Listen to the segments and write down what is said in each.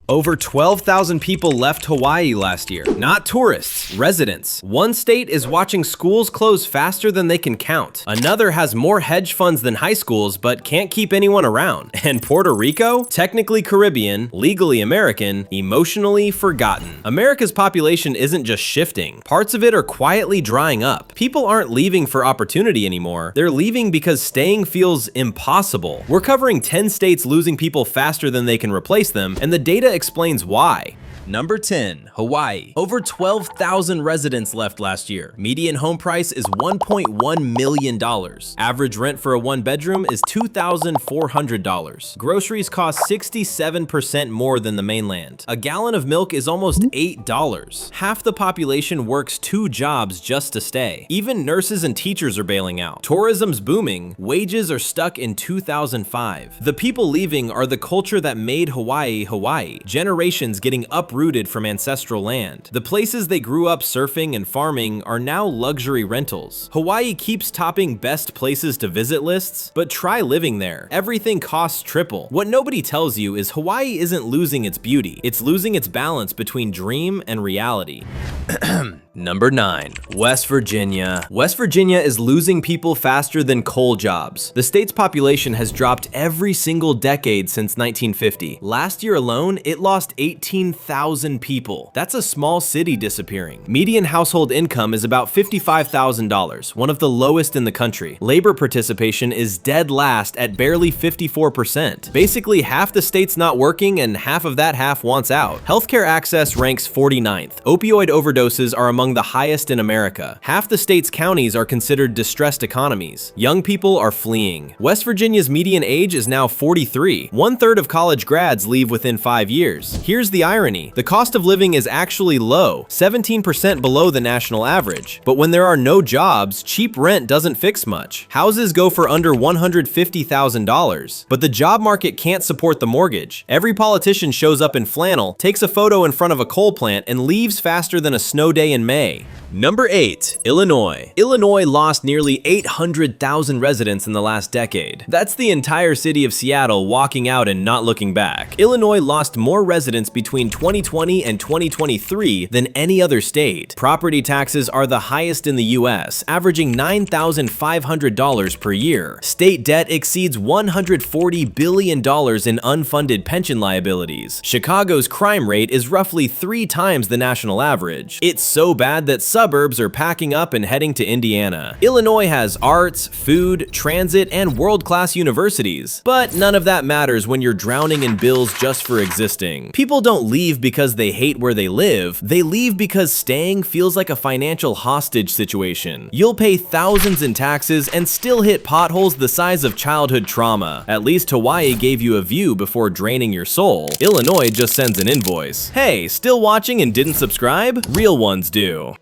Over 12,000 people left Hawaii last year. Not tourists, residents. One state is watching schools close faster than they can count. Another has more hedge funds than high schools, but can't keep anyone around. And Puerto Rico? Technically Caribbean, legally American, emotionally forgotten. America's population isn't just shifting. Parts of it are quietly drying up. People aren't leaving for opportunity anymore. They're leaving because staying feels impossible. We're covering 10 states losing people faster than they can replace them, and the data explains why. Number 10, Hawaii. Over 12,000 residents left last year. Median home price is $1.1 million. Average rent for a one-bedroom is $2,400. Groceries cost 67% more than the mainland. A gallon of milk is almost $8. Half the population works 2 jobs just to stay. Even nurses and teachers are bailing out. Tourism's booming. Wages are stuck in 2005. The people leaving are the culture that made Hawaii, Hawaii. Generations getting uprooted from ancestral land. The places they grew up surfing and farming are now luxury rentals. Hawaii keeps topping best places to visit lists, but try living there. Everything costs triple. What nobody tells you is Hawaii isn't losing its beauty. It's losing its balance between dream and reality. Number 9, West Virginia. West Virginia is losing people faster than coal jobs. The state's population has dropped every single decade since 1950. Last year alone, it lost 18,000 people. That's a small city disappearing. Median household income is about $55,000, one of the lowest in the country. Labor participation is dead last at barely 54%. Basically, half the state's not working and half of that half wants out. Healthcare access ranks 49th. Opioid overdoses are among the highest in America. Half the state's counties are considered distressed economies. Young people are fleeing. West Virginia's median age is now 43. 1/3 of college grads leave within 5 years. Here's the irony. The cost of living is actually low, 17% below the national average. But when there are no jobs, cheap rent doesn't fix much. Houses go for under $150,000. But the job market can't support the mortgage. Every politician shows up in flannel, takes a photo in front of a coal plant, and leaves faster than a snow day in May. Number 8, Illinois. Illinois lost nearly 800,000 residents in the last decade. That's the entire city of Seattle walking out and not looking back. Illinois lost more residents between 2020 and 2023 than any other state. Property taxes are the highest in the US, averaging $9,500 per year. State debt exceeds $140 billion in unfunded pension liabilities. Chicago's crime rate is roughly 3 times the national average. It's so bad that suburbs are packing up and heading to Indiana. Illinois has arts, food, transit, and world-class universities. But none of that matters when you're drowning in bills just for existing. People don't leave because they hate where they live. They leave because staying feels like a financial hostage situation. You'll pay thousands in taxes and still hit potholes the size of childhood trauma. At least Hawaii gave you a view before draining your soul. Illinois just sends an invoice. Hey, still watching and didn't subscribe? Real ones do.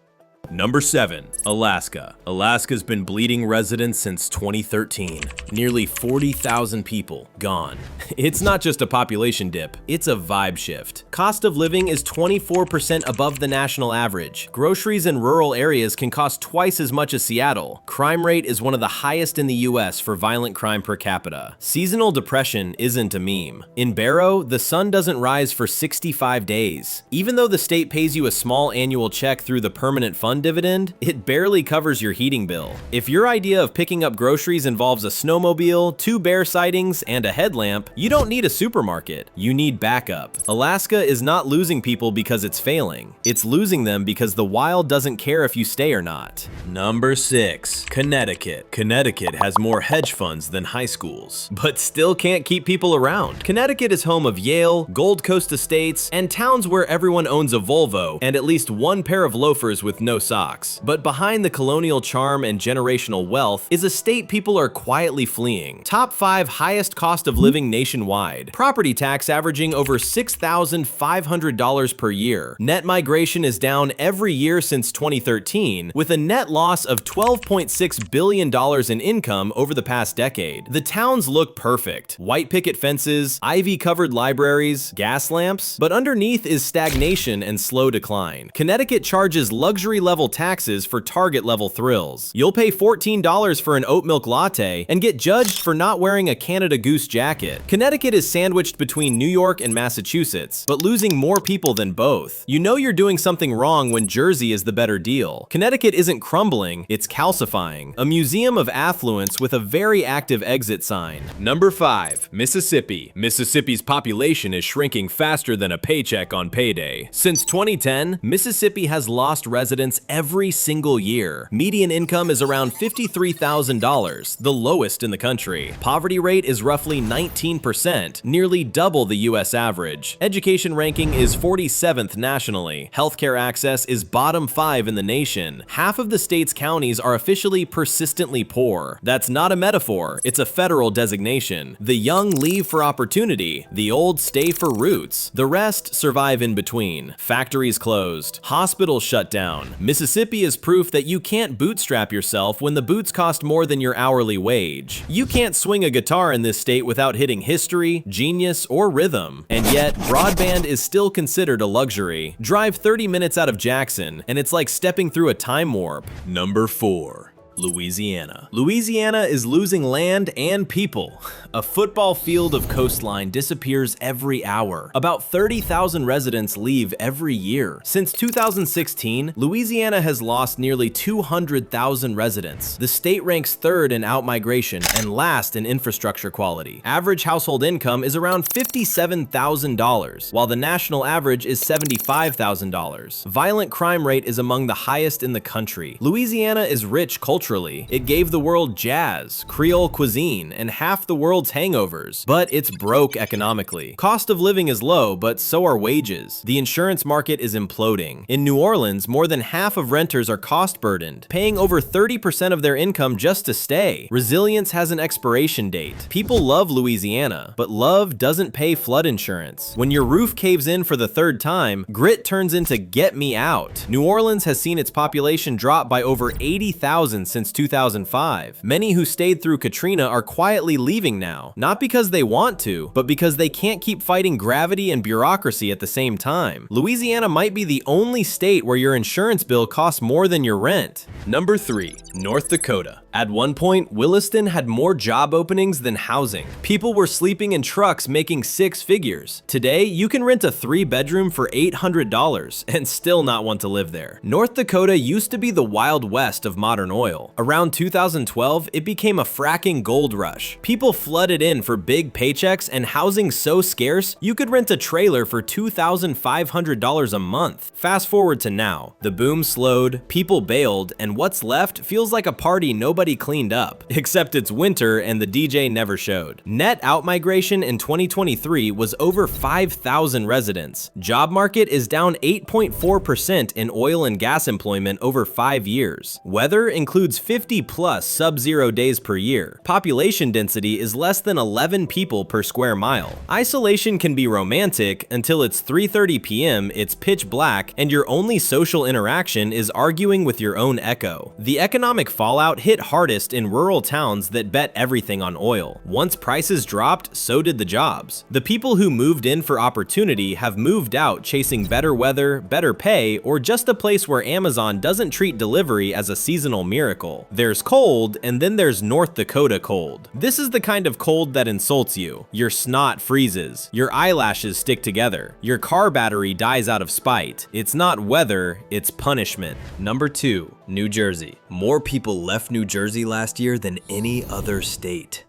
Number 7, Alaska. Alaska's been bleeding residents since 2013. Nearly 40,000 people gone. It's not just a population dip, it's a vibe shift. Cost of living is 24% above the national average. Groceries in rural areas can cost twice as much as Seattle. Crime rate is one of the highest in the US for violent crime per capita. Seasonal depression isn't a meme. In Barrow, the sun doesn't rise for 65 days. Even though the state pays you a small annual check through the permanent fund dividend, it barely covers your heating bill. If your idea of picking up groceries involves a snowmobile, 2 bear sightings, and a headlamp, you don't need a supermarket. You need backup. Alaska is not losing people because it's failing. It's losing them because the wild doesn't care if you stay or not. Number 6, Connecticut. Connecticut has more hedge funds than high schools, but still can't keep people around. Connecticut is home of Yale, Gold Coast Estates, and towns where everyone owns a Volvo and at least 1 pair of loafers with no socks. But behind the colonial charm and generational wealth is a state people are quietly fleeing. Top 5 highest cost of living nationwide. Property tax averaging over $6,500 per year. Net migration is down every year since 2013, with a net loss of $12.6 billion in income over the past decade. The towns look perfect. White picket fences, ivy-covered libraries, gas lamps, but underneath is stagnation and slow decline. Connecticut charges luxury level level taxes for Target level thrills. You'll pay $14 for an oat milk latte and get judged for not wearing a Canada Goose jacket. Connecticut is sandwiched between New York and Massachusetts, but losing more people than both. You know you're doing something wrong when Jersey is the better deal. Connecticut isn't crumbling, it's calcifying. A museum of affluence with a very active exit sign. Number 5. Mississippi. Mississippi's population is shrinking faster than a paycheck on payday. Since 2010, Mississippi has lost residents every single year. Median income is around $53,000, the lowest in the country. Poverty rate is roughly 19%, nearly double the US average. Education ranking is 47th nationally. Healthcare access is bottom 5 in the nation. Half of the state's counties are officially persistently poor. That's not a metaphor, it's a federal designation. The young leave for opportunity, the old stay for roots. The rest survive in between. Factories closed, hospitals shut down. Mississippi is proof that you can't bootstrap yourself when the boots cost more than your hourly wage. You can't swing a guitar in this state without hitting history, genius, or rhythm. And yet, broadband is still considered a luxury. Drive 30 minutes out of Jackson, and it's like stepping through a time warp. Number 4. Louisiana. Louisiana is losing land and people. A football field of coastline disappears every hour. About 30,000 residents leave every year. Since 2016, Louisiana has lost nearly 200,000 residents. The state ranks 3rd in outmigration and last in infrastructure quality. Average household income is around $57,000, while the national average is $75,000. Violent crime rate is among the highest in the country. Louisiana is rich culturally. It gave the world jazz, Creole cuisine, and half the world's hangovers, but it's broke economically. Cost of living is low, but so are wages. The insurance market is imploding. In New Orleans, more than half of renters are cost-burdened, paying over 30% of their income just to stay. Resilience has an expiration date. People love Louisiana, but love doesn't pay flood insurance. When your roof caves in for the 3rd time, grit turns into get me out. New Orleans has seen its population drop by over 80,000 since 2005. Many who stayed through Katrina are quietly leaving now, not because they want to, but because they can't keep fighting gravity and bureaucracy at the same time. Louisiana might be the only state where your insurance bill costs more than your rent. Number 3. North Dakota. At one point, Williston had more job openings than housing. People were sleeping in trucks making 6 figures. Today, you can rent a 3-bedroom for $800 and still not want to live there. North Dakota used to be the Wild West of modern oil. Around 2012, it became a fracking gold rush. People flooded in for big paychecks and housing so scarce, you could rent a trailer for $2,500 a month. Fast forward to now. The boom slowed, people bailed, and what's left feels like a party nobody cleaned up, except it's winter and the DJ never showed. Net outmigration in 2023 was over 5,000 residents. Job market is down 8.4% in oil and gas employment over 5 years. Weather includes 50+ sub-zero days per year. Population density is less than 11 people per square mile. Isolation can be romantic until it's 3:30 p.m., it's pitch black, and your only social interaction is arguing with your own echo. The economic fallout hit hardest in rural towns that bet everything on oil. Once prices dropped, so did the jobs. The people who moved in for opportunity have moved out chasing better weather, better pay, or just a place where Amazon doesn't treat delivery as a seasonal miracle. There's cold, and then there's North Dakota cold. This is the kind of cold that insults you. Your snot freezes. Your eyelashes stick together. Your car battery dies out of spite. It's not weather, it's punishment. Number 2. New Jersey. More people left New Jersey last year than any other state.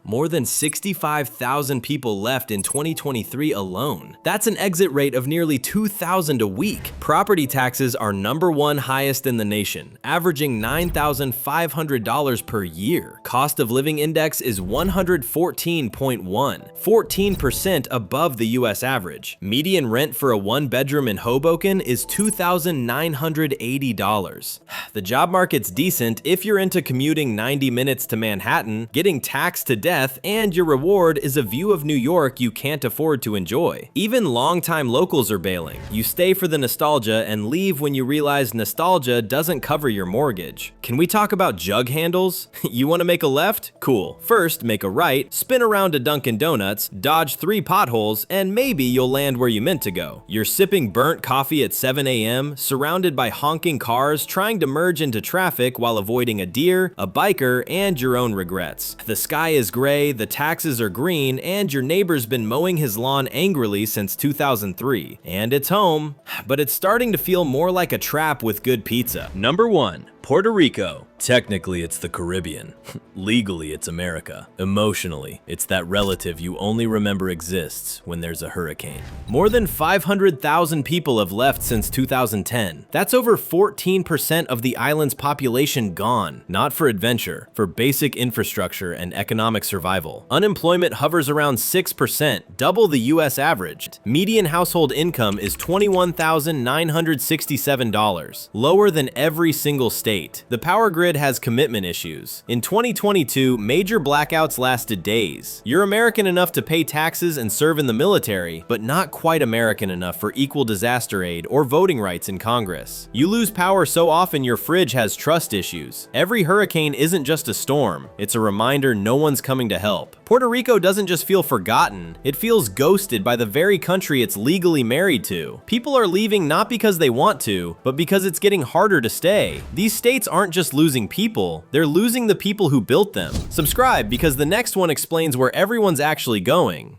More than 65,000 people left in 2023 alone. That's an exit rate of nearly 2,000 a week. Property taxes are #1 highest in the nation, averaging $9,500 per year. Cost of living index is 114.1, 14% above the US average. Median rent for a 1-bedroom in Hoboken is $2,980. The job market's decent if you're into commuting 90 minutes to Manhattan, getting taxed to death, death, and your reward is a view of New York you can't afford to enjoy. Even longtime locals are bailing. You stay for the nostalgia and leave when you realize nostalgia doesn't cover your mortgage. Can we talk about jug handles? You want to make a left? Cool. First, make a right, spin around to Dunkin' Donuts, dodge 3 potholes, and maybe you'll land where you meant to go. You're sipping burnt coffee at 7 a.m., surrounded by honking cars trying to merge into traffic while avoiding a deer, a biker, and your own regrets. The sky is gray, the taxes are green, and your neighbor's been mowing his lawn angrily since 2003. And it's home, but it's starting to feel more like a trap with good pizza. Number 1. Puerto Rico. Technically, it's the Caribbean. Legally, it's America. Emotionally, it's that relative you only remember exists when there's a hurricane. More than 500,000 people have left since 2010. That's over 14% of the island's population gone. Not for adventure, for basic infrastructure and economic survival. Unemployment hovers around 6%, double the US average. Median household income is $21,967, lower than every single state. The power grid has commitment issues. In 2022, major blackouts lasted days. You're American enough to pay taxes and serve in the military, but not quite American enough for equal disaster aid or voting rights in Congress. You lose power so often your fridge has trust issues. Every hurricane isn't just a storm, it's a reminder no one's coming to help. Puerto Rico doesn't just feel forgotten, it feels ghosted by the very country it's legally married to. People are leaving not because they want to, but because it's getting harder to stay. These states aren't just losing people, they're losing the people who built them. Subscribe because the next one explains where everyone's actually going.